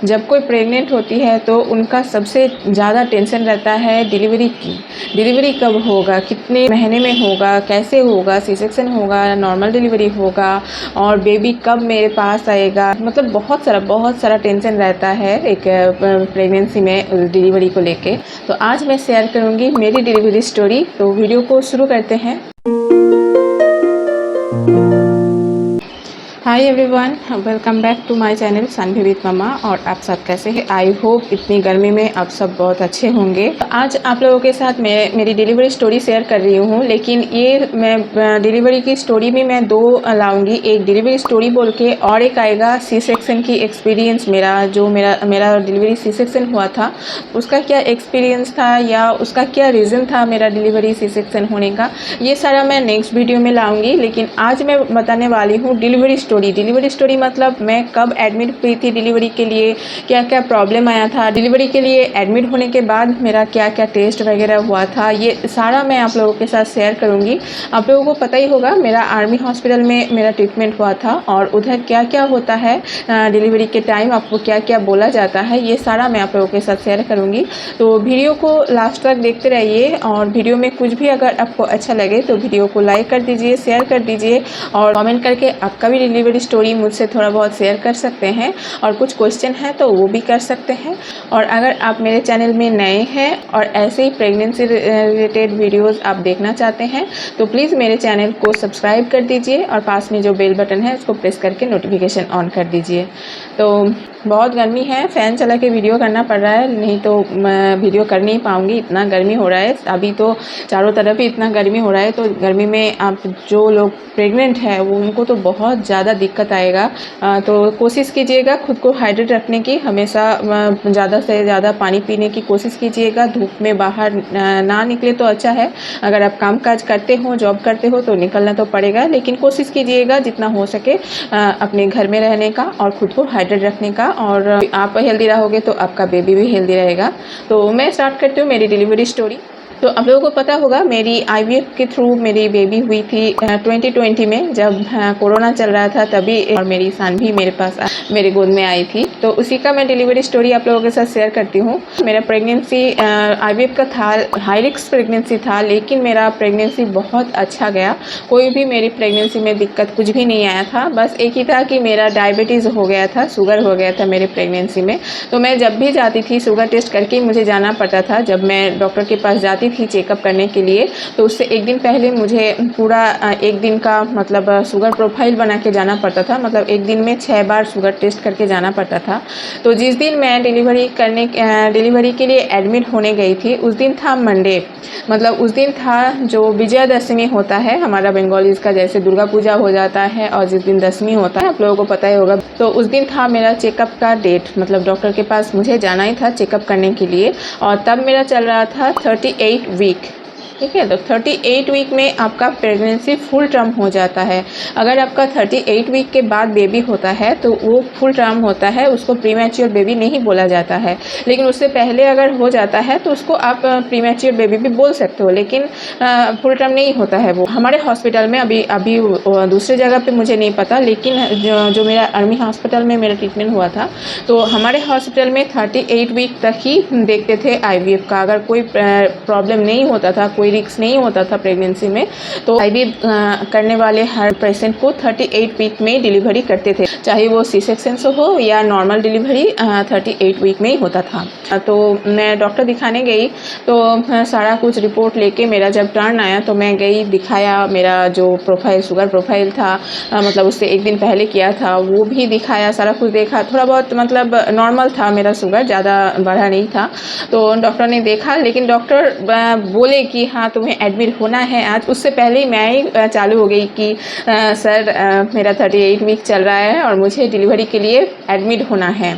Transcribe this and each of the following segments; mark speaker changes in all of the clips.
Speaker 1: जब कोई प्रेग्नेंट होती है तो उनका सबसे ज़्यादा टेंशन रहता है डिलीवरी की। डिलीवरी कब होगा, कितने महीने में होगा, कैसे होगा, सी सेक्शन होगा, नॉर्मल डिलीवरी होगा और बेबी कब मेरे पास आएगा। मतलब बहुत सारा टेंशन रहता है एक प्रेगनेंसी में डिलीवरी को लेके। तो आज मैं शेयर करूँगी मेरी डिलीवरी स्टोरी। तो वीडियो को शुरू करते हैं। Hi everyone, welcome back to my channel Saanvi with Mumma. और आप सब कैसे हैं? आई होप इतनी गर्मी में आप सब बहुत अच्छे होंगे। आज आप लोगों के साथ मैं मेरी डिलीवरी स्टोरी शेयर कर रही हूँ, लेकिन ये मैं डिलीवरी की स्टोरी में मैं दो लाऊंगी। एक डिलीवरी स्टोरी बोल के और एक आएगा सी सेक्शन की एक्सपीरियंस मेरा डिलीवरी सी सेक्शन हुआ था उसका क्या एक्सपीरियंस था या उसका क्या रीज़न था मेरा डिलीवरी सी सेक्शन होने का। ये सारा मैं नेक्स्ट वीडियो में लाऊंगी, लेकिन आज मैं बताने वाली हूँ डिलीवरी स्टोरी मतलब मैं कब एडमिट हुई थी डिलीवरी के लिए, क्या क्या प्रॉब्लम आया था डिलीवरी के लिए, एडमिट होने के बाद मेरा क्या क्या टेस्ट वगैरह हुआ था। ये सारा मैं आप लोगों के साथ शेयर करूँगी। आप लोगों को पता ही होगा मेरा आर्मी हॉस्पिटल में मेरा ट्रीटमेंट हुआ था और उधर क्या क्या होता है डिलीवरी के टाइम, आपको क्या क्या बोला जाता है, ये सारा मैं आप लोगों के साथ शेयर करूँगी। तो वीडियो को लास्ट तक देखते रहिए और वीडियो में कुछ भी अगर आपको अच्छा लगे तो वीडियो को लाइक कर दीजिए, शेयर कर दीजिए और कमेंट करके आपका भी डिलीवरी स्टोरी मुझसे थोड़ा बहुत शेयर कर सकते हैं। और कुछ क्वेश्चन है तो वो भी कर सकते हैं। और अगर आप मेरे चैनल में नए हैं और ऐसे ही प्रेगनेंसी रिलेटेड वीडियोस आप देखना चाहते हैं तो प्लीज़ मेरे चैनल को सब्सक्राइब कर दीजिए और पास में जो बेल बटन है उसको प्रेस करके नोटिफिकेशन ऑन कर दीजिए। तो बहुत गर्मी है, फ़ैन चला के वीडियो करना पड़ रहा है, नहीं तो मैं वीडियो कर नहीं पाऊँगी, इतना गर्मी हो रहा है। अभी तो चारों तरफ ही इतना गर्मी हो रहा है, तो गर्मी में आप जो लोग प्रेग्नेंट है वो उनको तो बहुत ज़्यादा दिक्कत आएगा। तो कोशिश कीजिएगा खुद को हाइड्रेट रखने की, हमेशा ज़्यादा से ज़्यादा पानी पीने की कोशिश कीजिएगा। धूप में बाहर ना निकले तो अच्छा है। अगर आप काम काज करते हो, जॉब करते हो तो निकलना तो पड़ेगा, लेकिन कोशिश कीजिएगा जितना हो सके अपने घर में रहने का और खुद को हाइड्रेट रखने का। और आप हेल्दी रहोगे तो आपका बेबी भी हेल्दी रहेगा। तो मैं स्टार्ट करती हूँ मेरी डिलीवरी स्टोरी। तो आप लोगों को पता होगा मेरी आईवीएफ के थ्रू मेरी बेबी हुई थी 2020 में, जब कोरोना चल रहा था तभी। और मेरी सान्वी मेरे पास मेरे गोद में आई थी, तो उसी का मैं डिलीवरी स्टोरी आप लोगों के साथ शेयर करती हूँ। मेरा प्रेगनेंसी आईवीएफ का था, हाई रिस्क प्रेगनेंसी था, लेकिन मेरा प्रेगनेंसी बहुत अच्छा गया। कोई भी मेरी प्रेगनेंसी में दिक्कत कुछ भी नहीं आया था। बस एक ही था कि मेरा डायबिटीज़ हो गया था, शुगर हो गया था मेरे प्रेगनेंसी में। तो मैं जब भी जाती थी शुगर टेस्ट करके मुझे जाना पड़ता था। जब मैं डॉक्टर के पास जाती थी चेकअप करने के लिए तो उससे एक दिन पहले मुझे पूरा एक दिन का मतलब शुगर प्रोफाइल बना के जाना पड़ता था। मतलब एक दिन में 6 बार शुगर टेस्ट करके जाना पड़ता था। तो जिस दिन मैं डिलीवरी के लिए एडमिट होने गई थी उस दिन था मंडे। मतलब उस दिन था जो विजयादशमी होता है हमारा बंगालीज का, जैसे दुर्गा पूजा हो जाता है और जिस दिन दशमी होता है आप लोगों को पता ही होगा। तो उस दिन था मेरा चेकअप का डेट, मतलब डॉक्टर के पास मुझे जाना ही था चेकअप करने के लिए। और तब मेरा चल रहा था 38 वीक। ठीक है, तो 38 वीक में आपका प्रेगनेंसी फुल टर्म हो जाता है। अगर आपका 38 वीक के बाद बेबी होता है तो वो फुल टर्म होता है, उसको प्रीमैच्योर बेबी नहीं बोला जाता है। लेकिन उससे पहले अगर हो जाता है तो उसको आप प्रीमैच्योर बेबी भी बोल सकते हो, लेकिन फुल टर्म नहीं होता है वो। हमारे हॉस्पिटल में अभी दूसरे जगह पे मुझे नहीं पता, लेकिन जो मेरा आर्मी हॉस्पिटल में मेरा ट्रीटमेंट हुआ था तो हमारे हॉस्पिटल में 38 वीक तक ही देखते थे आईवीएफ का। अगर कोई प्रॉब्लम नहीं होता था, कोई रिस्क नहीं होता था प्रेगनेंसी में, तो आईवीएफ करने वाले हर पेशेंट को 38 वीक में डिलीवरी करते थे, चाहे वो सी सेक्शन से हो या नॉर्मल डिलीवरी 38 वीक में ही होता था। तो मैं डॉक्टर दिखाने गई तो सारा कुछ रिपोर्ट लेके मेरा जब टर्न आया तो मैं गई, दिखाया मेरा जो प्रोफाइल शुगर प्रोफाइल था, मतलब उससे एक दिन पहले किया था वो भी दिखाया, सारा कुछ देखा। थोड़ा बहुत मतलब नॉर्मल था मेरा शुगर, ज़्यादा बढ़ा नहीं था। तो डॉक्टर ने देखा, लेकिन डॉक्टर बोले कि हाँ तुम्हें एडमिट होना है आज। उससे पहले ही मैं ही चालू हो गई कि सर मेरा 38 वीक चल रहा है और मुझे डिलीवरी के लिए एडमिट होना है,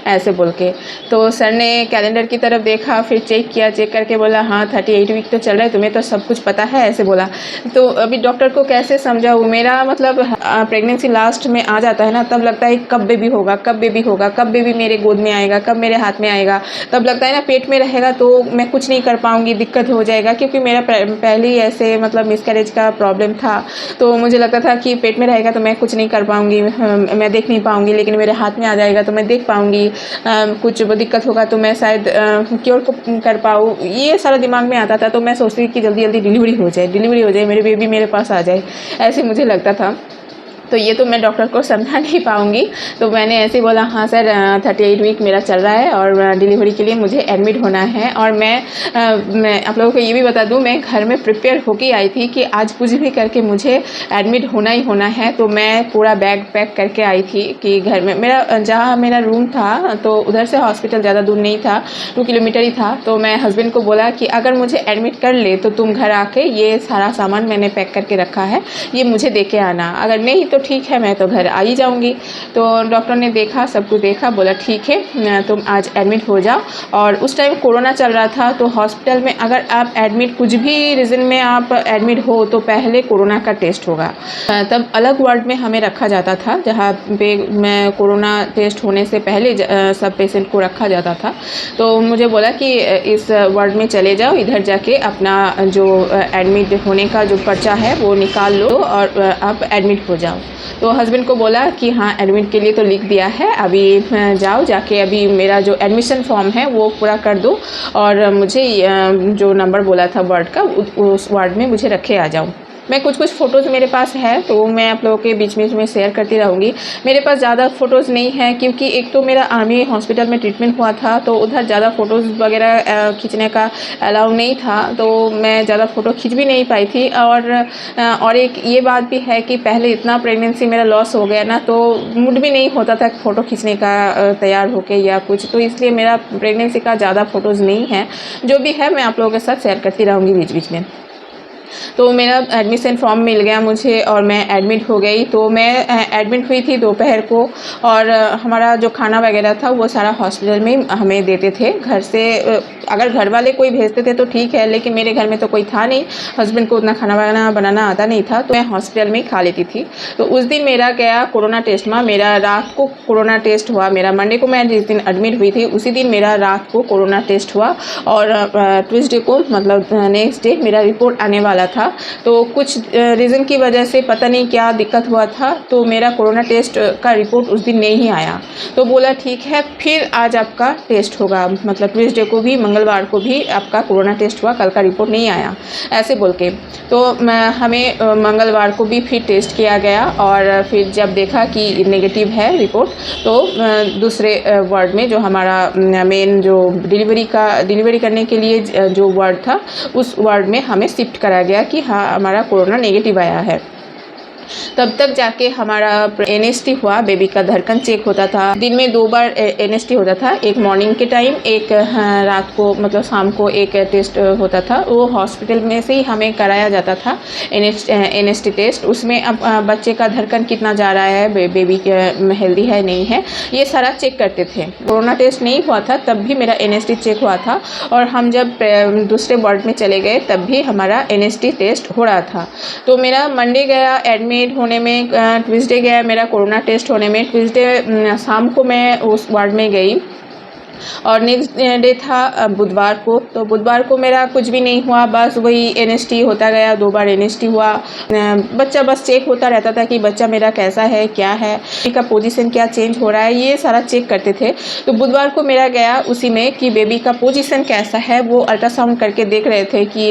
Speaker 1: ऐसे बोल के। तो सर ने कैलेंडर की तरफ देखा, फिर चेक किया, चेक करके बोला हाँ 38 वीक तो चल रहा है, तुम्हें तो सब कुछ पता है, ऐसे बोला। तो अभी डॉक्टर को कैसे समझाऊँ, मेरा मतलब प्रेगनेंसी लास्ट में आ जाता है ना, तब लगता है कब बेबी होगा, कब बेबी होगा, कब बेबी मेरे गोद में आएगा, कब मेरे हाथ में आएगा। तब लगता है ना पेट में रहेगा तो मैं कुछ नहीं कर पाऊँगी, दिक्कत हो जाएगा, क्योंकि मेरा पहले ही ऐसे मतलब मिसकैरेज का प्रॉब्लम था। तो मुझे लगता था कि पेट में रहेगा तो मैं कुछ नहीं कर पाऊँगी, मैं देख नहीं पाऊँगी, लेकिन मेरे हाथ में आ जाएगा तो मैं देख पाऊँगी। कुछ दिक्कत होगा तो मैं शायद क्योर कर पाऊँ, ये सारा दिमाग में आता था। तो मैं सोचती थी कि जल्दी जल्दी डिलीवरी हो जाए, मेरे बेबी मेरे पास आ जाए, ऐसे मुझे लगता था। तो ये तो मैं डॉक्टर को समझा नहीं पाऊँगी। तो मैंने ऐसे बोला, हाँ सर 38 वीक मेरा चल रहा है और डिलीवरी के लिए मुझे एडमिट होना है। और मैं आप लोगों को ये भी बता दूँ, मैं घर में प्रिपेयर होके आई थी कि आज कुछ भी करके मुझे एडमिट होना ही होना है। तो मैं पूरा बैग पैक करके आई थी कि घर में जहाँ मेरा रूम था तो उधर से हॉस्पिटल ज़्यादा दूर नहीं था, 2 किलोमीटर ही था। तो मैं हस्बैंड को बोला कि अगर मुझे एडमिट कर ले तो तुम घर आके ये सारा सामान मैंने पैक करके रखा है, ये मुझे दे के आना, अगर नहीं तो ठीक है मैं तो घर आ ही जाऊंगी। तो डॉक्टर ने देखा, सब कुछ देखा, बोला ठीक है तुम आज एडमिट हो जाओ। और उस टाइम कोरोना चल रहा था, तो हॉस्पिटल में अगर आप एडमिट कुछ भी रीज़न में आप एडमिट हो तो पहले कोरोना का टेस्ट होगा। तब अलग वार्ड में हमें रखा जाता था, जहाँ पे मैं कोरोना टेस्ट होने से पहले सब पेशेंट को रखा जाता था। तो मुझे बोला कि इस वार्ड में चले जाओ, इधर जाके अपना जो एडमिट होने का जो पर्चा है वो निकाल लो और आप एडमिट हो जाओ। तो हस्बैंड को बोला कि हाँ एडमिट के लिए तो लिख दिया है, अभी जाओ जाके अभी मेरा जो एडमिशन फॉर्म है वो पूरा कर दो और मुझे जो नंबर बोला था वार्ड का उस वार्ड में मुझे रखे आ जाओ। मैं कुछ फ़ोटोज़ मेरे पास है तो मैं आप लोगों के बीच में शेयर करती रहूँगी। मेरे पास ज़्यादा फ़ोटोज़ नहीं है क्योंकि एक तो मेरा आर्मी हॉस्पिटल में ट्रीटमेंट हुआ था, तो उधर ज़्यादा फ़ोटोज़ वगैरह खींचने का अलाउ नहीं था, तो मैं ज़्यादा फ़ोटो खींच भी नहीं पाई थी। और एक ये बात भी है कि पहले इतना प्रेगनेंसी मेरा लॉस हो गया ना, तो मूड भी नहीं होता था फ़ोटो खींचने का तैयार होके या कुछ, तो इसलिए मेरा प्रेगनेंसी का ज़्यादा फ़ोटोज़ नहीं है। जो भी है मैं आप लोगों के साथ शेयर करती रहूँगी बीच बीच में। तो मेरा एडमिशन फॉर्म मिल गया मुझे और मैं एडमिट हो गई। तो मैं एडमिट हुई थी दोपहर को, और हमारा जो खाना वगैरह था वो सारा हॉस्पिटल में हमें देते थे। घर से अगर घर वाले कोई भेजते थे तो ठीक है, लेकिन मेरे घर में तो कोई था नहीं, हस्बैंड को उतना खाना वगैरह बनाना आता नहीं था, तो मैं हॉस्पिटल में खा लेती थी। तो उस दिन मेरा गया कोरोना टेस्ट में, मेरा रात को कोरोना टेस्ट हुआ। मेरा मंडे को मैं जिस दिन एडमिट हुई थी उसी दिन मेरा रात को कोरोना टेस्ट हुआ, और ट्यूसडे को मतलब नेक्स्ट डे मेरा रिपोर्ट आने वाला था। तो कुछ रीज़न की वजह से पता नहीं क्या दिक्कत हुआ था, तो मेरा कोरोना टेस्ट का रिपोर्ट उस दिन नहीं आया। तो बोला ठीक है फिर आज आपका टेस्ट होगा, मतलब ट्यूसडे को भी मंगलवार को भी आपका कोरोना टेस्ट हुआ, कल का रिपोर्ट नहीं आया, ऐसे बोल के। तो हमें मंगलवार को भी फिर टेस्ट किया गया, और फिर जब देखा कि नेगेटिव है रिपोर्ट, तो दूसरे वार्ड में जो हमारा मेन जो डिलीवरी करने के लिए जो वार्ड था, उस वार्ड में हमें शिफ्ट करा गया कि हाँ हमारा कोरोना नेगेटिव आया है। तब तक जाके हमारा एनएसटी हुआ, बेबी का धड़कन चेक होता था। दिन में 2 बार एनएसटी होता था, एक मॉर्निंग के टाइम, एक रात को मतलब शाम को एक टेस्ट होता था। वो हॉस्पिटल में से ही हमें कराया जाता था एनएसटी टेस्ट। उसमें अब बच्चे का धड़कन कितना जा रहा है, बेबी हेल्दी है नहीं है, ये सारा चेक करते थे। कोरोना टेस्ट नहीं हुआ था तब भी मेरा एनएसटी चेक हुआ था, और हम जब दूसरे वार्ड में चले गए तब भी हमारा एनएसटी टेस्ट हो रहा था। तो मेरा मंडे गया एडमिट होने में, ट्यूसडे गया मेरा कोरोना टेस्ट होने में। ट्यूसडे शाम को मैं उस वार्ड में गई, और नेक्स्ट डे था बुधवार को। तो बुधवार को मेरा कुछ भी नहीं हुआ, बस वही एनएसटी होता गया, 2 बार एनएसटी हुआ। बच्चा बस चेक होता रहता था कि बच्चा मेरा कैसा है, क्या है, बेबी का पोजीशन क्या चेंज हो रहा है, ये सारा चेक करते थे। तो बुधवार को मेरा गया उसी में कि बेबी का पोजीशन कैसा है, वो अल्ट्रासाउंड करके देख रहे थे कि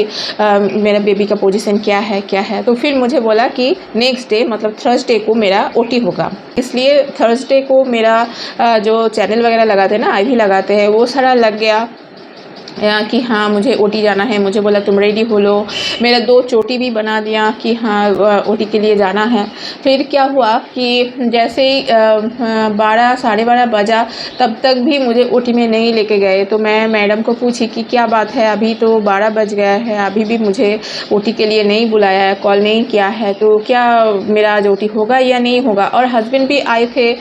Speaker 1: मेरा बेबी का पोजीशन क्या है। तो फिर मुझे बोला कि नेक्स्ट डे मतलब थर्सडे को मेरा ओटी होगा, इसलिए थर्सडे को मेरा जो चैनल वगैरह लगाते हैं ना, आईवी लगाते हैं, वो सारा लग गया कि हाँ मुझे ओटी जाना है। मुझे बोला तुम रेडी हो लो, मेरा 2 चोटी भी बना दिया कि हाँ ओटी के लिए जाना है। फिर क्या हुआ कि जैसे ही 12 साढ़े 12 बजा, तब तक भी मुझे ओटी में नहीं लेके गए। तो मैं मैडम को पूछी कि क्या बात है, अभी तो 12 बज गया है, अभी भी मुझे ओटी के लिए नहीं बुलाया है, कॉल नहीं किया है, तो क्या मेरा आज ओटी होगा या नहीं होगा। और हस्बैंड भी आए थे,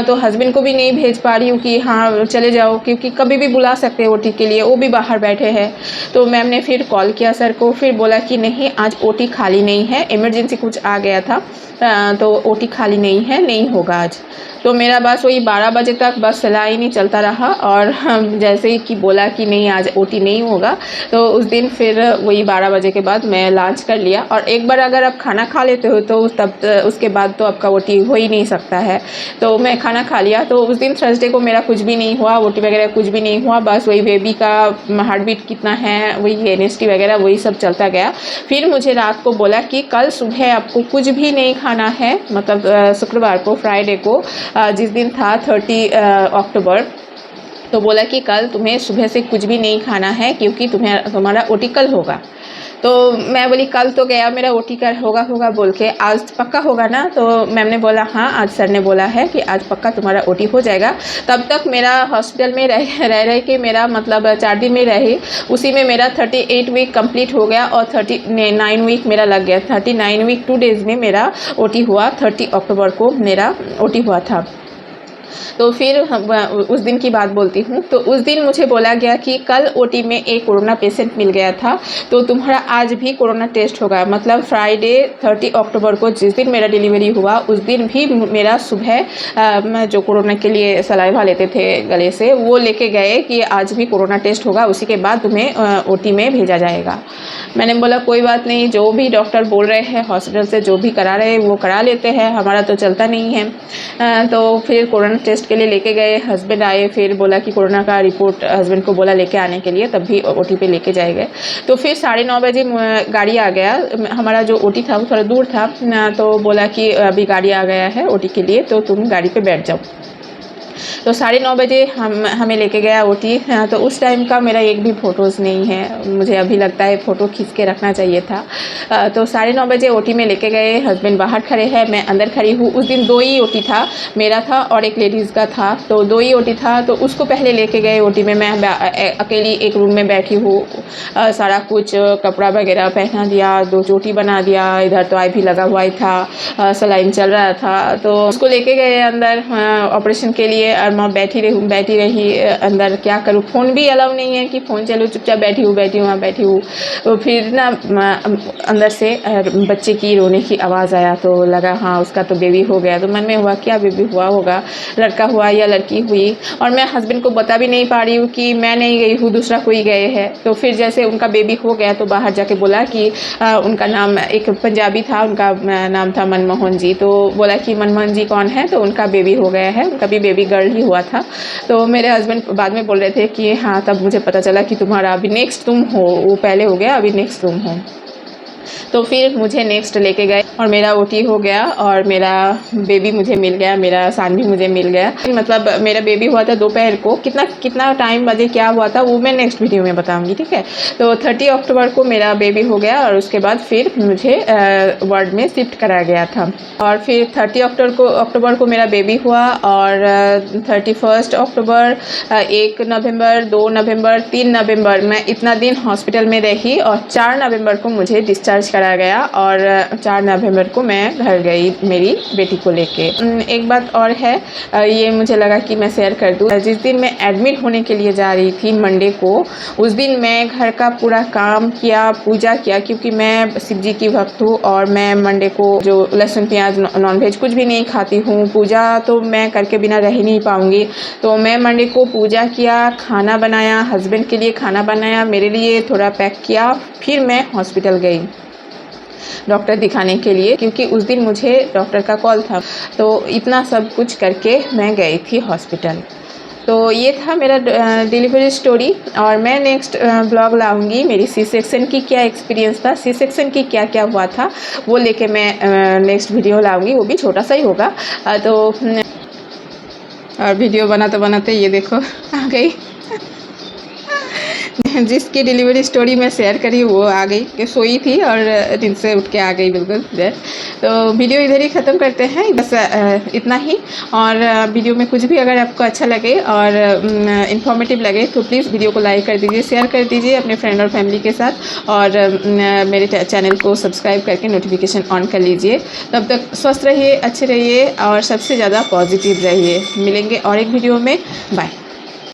Speaker 1: तो हस्बैंड को भी नहीं भेज पा रही हूँ कि हाँ चले जाओ, क्योंकि कभी भी बुला सकते हैं ओटी के लिए, वो भी बाहर बैठे हैं। तो मैम ने फिर कॉल किया सर को, फिर बोला कि नहीं आज ओटी खाली नहीं है, इमरजेंसी कुछ आ गया था, तो ओटी खाली नहीं है, नहीं होगा आज। तो मेरा बस वही 12 बजे तक बस सलाइन ही चलता रहा। और जैसे ही कि बोला कि नहीं आज ओटी नहीं होगा, तो उस दिन फिर वही 12 बजे के बाद मैं लॉन्च कर लिया। और एक बार अगर आप खाना खा लेते हो तो तब उसके बाद तो आपका ओटी हो ही नहीं सकता है। तो मैं खाना खा लिया, तो उस दिन थर्सडे को मेरा कुछ भी नहीं हुआ, ओटी वगैरह कुछ भी नहीं हुआ। बस वही बेबी का हार्ट बीट कितना है, वही एनएसटी वगैरह वही सब चलता गया। फिर मुझे रात को बोला कि कल सुबह आपको कुछ भी नहीं खाना है, मतलब शुक्रवार को, फ्राइडे को, जिस दिन था 30 अक्टूबर। तो बोला कि कल तुम्हें सुबह से कुछ भी नहीं खाना है क्योंकि तुम्हारा ओटी कल होगा। तो मैं बोली कल तो गया मेरा ओटी कर होगा बोल के, आज पक्का होगा ना? तो मैम ने बोला हाँ, आज सर ने बोला है कि आज पक्का तुम्हारा ओटी हो जाएगा। तब तक मेरा हॉस्पिटल में रह के मेरा मतलब 4 दिन में रही, उसी में मेरा 38 वीक कंप्लीट हो गया और 39 वीक मेरा लग गया। 39 वीक 2 डेज़ में मेरा ओटी हुआ। 30 अक्टूबर को मेरा ओटी हुआ था। तो फिर उस दिन की बात बोलती हूँ। तो उस दिन मुझे बोला गया कि कल ओटी में एक कोरोना पेशेंट मिल गया था, तो तुम्हारा आज भी कोरोना टेस्ट होगा। मतलब फ्राइडे 30 अक्टूबर को जिस दिन मेरा डिलीवरी हुआ, उस दिन भी मेरा सुबह जो कोरोना के लिए सलाइवा लेते थे गले से, वो लेके गए कि आज भी कोरोना टेस्ट होगा, उसी के बाद तुम्हें ओटी में भेजा जाएगा। मैंने बोला कोई बात नहीं, जो भी डॉक्टर बोल रहे हैं हॉस्पिटल से, जो भी करा रहे हैं वो करा लेते हैं, हमारा तो चलता नहीं है। तो फिर कोरोना टेस्ट के लिए लेके गए, हस्बैंड आए, फिर बोला कि कोरोना का रिपोर्ट हस्बैंड को बोला लेके आने के लिए, तब भी ओटी पे लेके जाए गए। तो फिर 9:30 बजे गाड़ी आ गया। हमारा जो ओटी था वो थोड़ा दूर था, तो बोला कि अभी गाड़ी आ गया है ओटी के लिए, तो तुम गाड़ी पे बैठ जाओ। तो 9:30 बजे हमें लेके गया ओटी। तो उस टाइम का मेरा एक भी फ़ोटोज़ नहीं है, मुझे अभी लगता है फ़ोटो खींच के रखना चाहिए था। तो 9:30 बजे ओटी में लेके गए, हस्बैंड बाहर खड़े हैं, मैं अंदर खड़ी हूँ। उस दिन 2 ही ओटी था, मेरा था और एक लेडीज़ का था, तो 2 ही ओटी था। तो उसको पहले लेके गए ओटी में, मैं अकेली एक रूम में बैठी हूँ। सारा कुछ कपड़ा वगैरह पहना दिया, 2 चोटी बना दिया, इधर तो IV लगा हुआ ही था, सलाइन चल रहा था। तो उसको लेके गए अंदर ऑपरेशन के लिए, और मैं बैठी रही अंदर। क्या करूँ, फ़ोन भी अलाउ नहीं है कि फ़ोन चलो, चुपचाप बैठी हूँ वहाँ बैठी हूँ। तो फिर ना अंदर से बच्चे की रोने की आवाज़ आया, तो लगा हाँ उसका तो बेबी हो गया। तो मन में हुआ क्या बेबी हुआ होगा, लड़का हुआ या लड़की हुई। और मैं हस्बैंड को बता भी नहीं पा रही हूँ कि मैं नहीं गई हूँ, दूसरा कोई गए है। तो फिर जैसे उनका बेबी हो गया तो बाहर जाके बोला कि उनका नाम, एक पंजाबी था, उनका नाम था मनमोहन जी। तो बोला कि मनमोहन जी कौन है, तो उनका बेबी हो गया है, उनका भी बेबी गर्ल ही हुआ था। तो मेरे हस्बैंड बाद में बोल रहे थे कि हाँ तब मुझे पता चला कि तुम्हारा अभी नेक्स्ट तुम हो, वो पहले हो गया, अभी नेक्स्ट तुम हो। तो फिर मुझे नेक्स्ट लेके गए और मेरा ओटी हो गया और मेरा बेबी मुझे मिल गया, मेरा सान भी मुझे मिल गया। मतलब मेरा बेबी हुआ था दोपहर को, कितना टाइम बजे क्या हुआ था वो मैं नेक्स्ट वीडियो में बताऊंगी, ठीक है। तो 30 अक्टूबर को मेरा बेबी हो गया और उसके बाद फिर मुझे वार्ड में शिफ्ट कराया गया था। और फिर 30 अक्टूबर को मेरा बेबी हुआ और 31 अक्टूबर, 1 नवंबर, 2 नवंबर, 3 नवंबर मैं इतना दिन हॉस्पिटल में रही और 4 नवंबर को मुझे डिस्चार्ज कराया गया और 4 नवंबर को मैं घर गई मेरी बेटी को लेके। एक बात और है, ये मुझे लगा कि मैं शेयर कर दूँ। जिस दिन मैं एडमिट होने के लिए जा रही थी मंडे को, उस दिन मैं घर का पूरा काम किया, पूजा किया, क्योंकि मैं शिव जी की भक्त हूँ और मैं मंडे को जो लहसुन प्याज नॉनवेज कुछ भी नहीं खाती हूँ। पूजा तो मैं करके बिना रह ही नहीं पाऊँगी। तो मैं मंडे को पूजा किया, खाना बनाया, हस्बैंड के लिए खाना बनाया, मेरे लिए थोड़ा पैक किया, फिर मैं हॉस्पिटल गई डॉक्टर दिखाने के लिए, क्योंकि उस दिन मुझे डॉक्टर का कॉल था। तो इतना सब कुछ करके मैं गई थी हॉस्पिटल। तो ये था मेरा डिलीवरी स्टोरी और मैं नेक्स्ट ब्लॉग लाऊंगी मेरी सी सेक्शन की क्या एक्सपीरियंस था, सी सेक्शन की क्या क्या हुआ था, वो लेके मैं नेक्स्ट वीडियो लाऊंगी, वो भी छोटा सा ही होगा। तो और वीडियो बनाते ये देखो आ गई जिसकी डिलीवरी स्टोरी मैं शेयर करी वो आ गई, कि सोई थी और दिन से उठ के आ गई बिल्कुल इधर। तो वीडियो इधर ही ख़त्म करते हैं, बस इतना ही। और वीडियो में कुछ भी अगर आपको अच्छा लगे और इन्फॉर्मेटिव लगे तो प्लीज़ वीडियो को लाइक कर दीजिए, शेयर कर दीजिए अपने फ्रेंड और फैमिली के साथ, और मेरे चैनल को सब्सक्राइब करके नोटिफिकेशन ऑन कर लीजिए। तब तक स्वस्थ रहिए, अच्छे रहिए और सबसे ज़्यादा पॉजिटिव रहिए। मिलेंगे और एक वीडियो में, बाय।